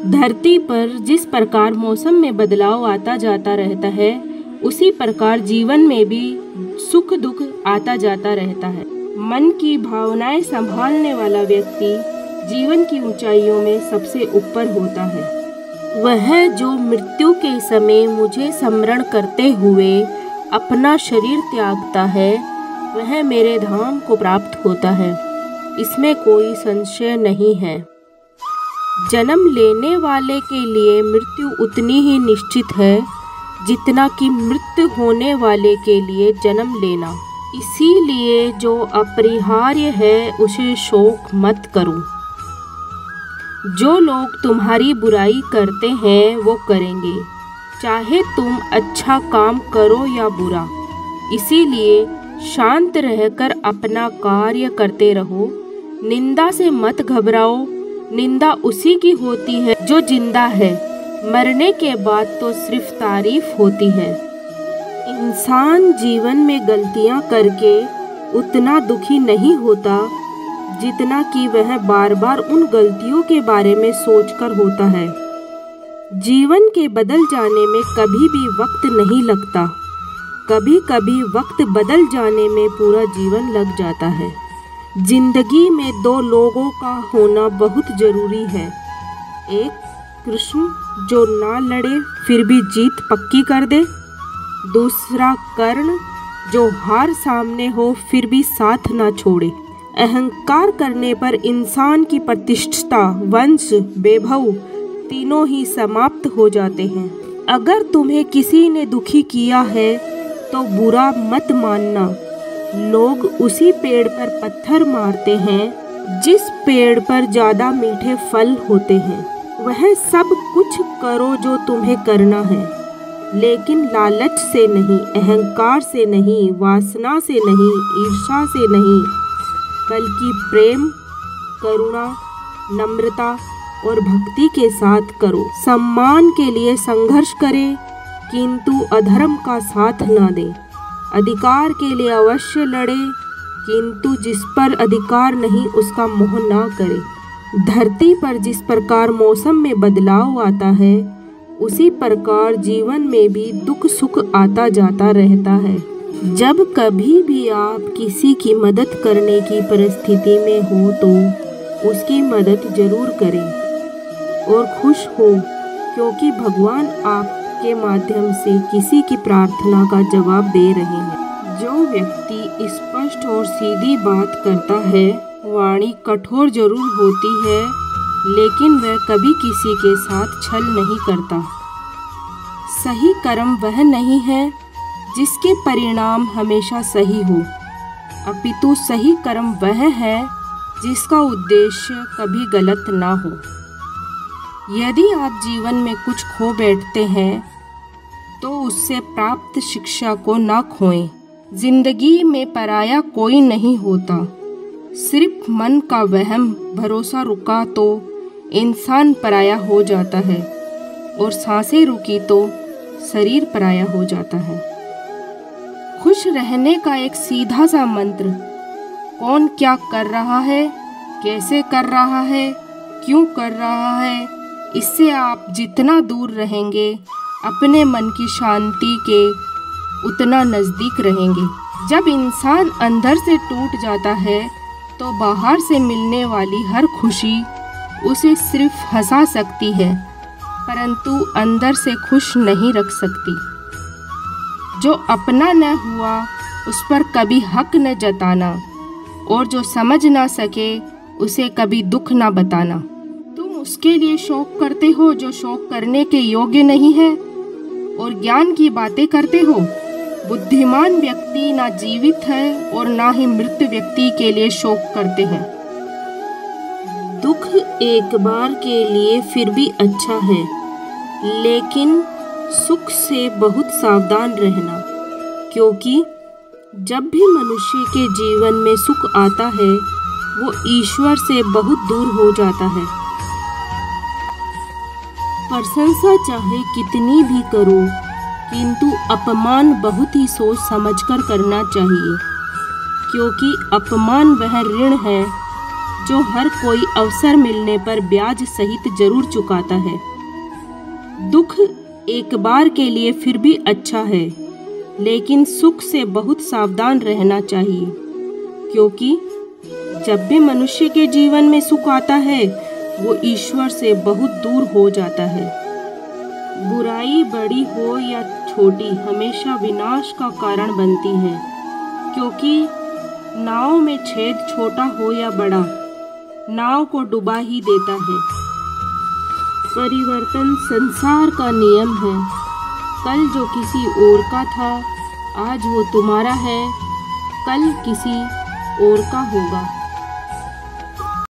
धरती पर जिस प्रकार मौसम में बदलाव आता जाता रहता है, उसी प्रकार जीवन में भी सुख दुख आता जाता रहता है। मन की भावनाएं संभालने वाला व्यक्ति जीवन की ऊंचाइयों में सबसे ऊपर होता है। वह जो मृत्यु के समय मुझे स्मरण करते हुए अपना शरीर त्यागता है, वह मेरे धाम को प्राप्त होता है, इसमें कोई संशय नहीं है। जन्म लेने वाले के लिए मृत्यु उतनी ही निश्चित है जितना कि मृत्यु होने वाले के लिए जन्म लेना। इसीलिए जो अपरिहार्य है उसे शोक मत करो। जो लोग तुम्हारी बुराई करते हैं वो करेंगे, चाहे तुम अच्छा काम करो या बुरा। इसीलिए शांत रहकर अपना कार्य करते रहो। निंदा से मत घबराओ। निंदा उसी की होती है जो जिंदा है। मरने के बाद तो सिर्फ तारीफ होती है। इंसान जीवन में गलतियां करके उतना दुखी नहीं होता जितना कि वह बार बार उन गलतियों के बारे में सोचकर होता है। जीवन के बदल जाने में कभी भी वक्त नहीं लगता। कभी कभी वक्त बदल जाने में पूरा जीवन लग जाता है। जिंदगी में दो लोगों का होना बहुत जरूरी है। एक कृष्ण जो ना लड़े फिर भी जीत पक्की कर दे। दूसरा कर्ण जो हार सामने हो फिर भी साथ ना छोड़े। अहंकार करने पर इंसान की प्रतिष्ठा, वंश, वैभव तीनों ही समाप्त हो जाते हैं। अगर तुम्हें किसी ने दुखी किया है तो बुरा मत मानना। लोग उसी पेड़ पर पत्थर मारते हैं जिस पेड़ पर ज़्यादा मीठे फल होते हैं। वह सब कुछ करो जो तुम्हें करना है, लेकिन लालच से नहीं, अहंकार से नहीं, वासना से नहीं, ईर्ष्या से नहीं, बल्कि प्रेम, करुणा, नम्रता और भक्ति के साथ करो। सम्मान के लिए संघर्ष करें, किंतु अधर्म का साथ न दें। अधिकार के लिए अवश्य लड़े, किंतु जिस पर अधिकार नहीं उसका मोह न करे। धरती पर जिस प्रकार मौसम में बदलाव आता है, उसी प्रकार जीवन में भी दुख सुख आता जाता रहता है। जब कभी भी आप किसी की मदद करने की परिस्थिति में हो तो उसकी मदद जरूर करें और खुश हो, क्योंकि भगवान आपके माध्यम से किसी की प्रार्थना का जवाब दे रहे हैं। जो व्यक्ति स्पष्ट और सीधी बात करता है, वाणी कठोर जरूर होती है, लेकिन वह कभी किसी के साथ छल नहीं करता। सही कर्म वह नहीं है जिसके परिणाम हमेशा सही हो, अपितु सही कर्म वह है जिसका उद्देश्य कभी गलत ना हो। यदि आप जीवन में कुछ खो बैठते हैं तो उससे प्राप्त शिक्षा को ना खोएं। जिंदगी में पराया कोई नहीं होता, सिर्फ मन का वहम भरोसा रुका तो इंसान पराया हो जाता है, और सांसें रुकी तो शरीर पराया हो जाता है। खुश रहने का एक सीधा सा मंत्र, कौन क्या कर रहा है, कैसे कर रहा है, क्यों कर रहा है, इससे आप जितना दूर रहेंगे अपने मन की शांति के उतना नज़दीक रहेंगे। जब इंसान अंदर से टूट जाता है तो बाहर से मिलने वाली हर खुशी उसे सिर्फ हंसा सकती है, परंतु अंदर से खुश नहीं रख सकती। जो अपना न हुआ उस पर कभी हक न जताना, और जो समझ ना सके उसे कभी दुख ना बताना। तुम उसके लिए शोक करते हो जो शोक करने के योग्य नहीं है, और ज्ञान की बातें करते हो। बुद्धिमान व्यक्ति ना जीवित है और ना ही मृत व्यक्ति के लिए शोक करते हैं। दुख एक बार के लिए फिर भी अच्छा है, लेकिन सुख से बहुत सावधान रहना, क्योंकि जब भी मनुष्य के जीवन में सुख आता है वो ईश्वर से बहुत दूर हो जाता है। प्रशंसा चाहे कितनी भी करो, किंतु अपमान बहुत ही सोच समझकर करना चाहिए, क्योंकि अपमान वह ऋण है जो हर कोई अवसर मिलने पर ब्याज सहित जरूर चुकाता है। दुख एक बार के लिए फिर भी अच्छा है, लेकिन सुख से बहुत सावधान रहना चाहिए, क्योंकि जब भी मनुष्य के जीवन में सुख आता है वो ईश्वर से बहुत दूर हो जाता है। बुराई बड़ी हो या छोटी हमेशा विनाश का कारण बनती है, क्योंकि नाव में छेद छोटा हो या बड़ा नाव को डुबा ही देता है। परिवर्तन संसार का नियम है। कल जो किसी और का था आज वो तुम्हारा है, कल किसी और का होगा।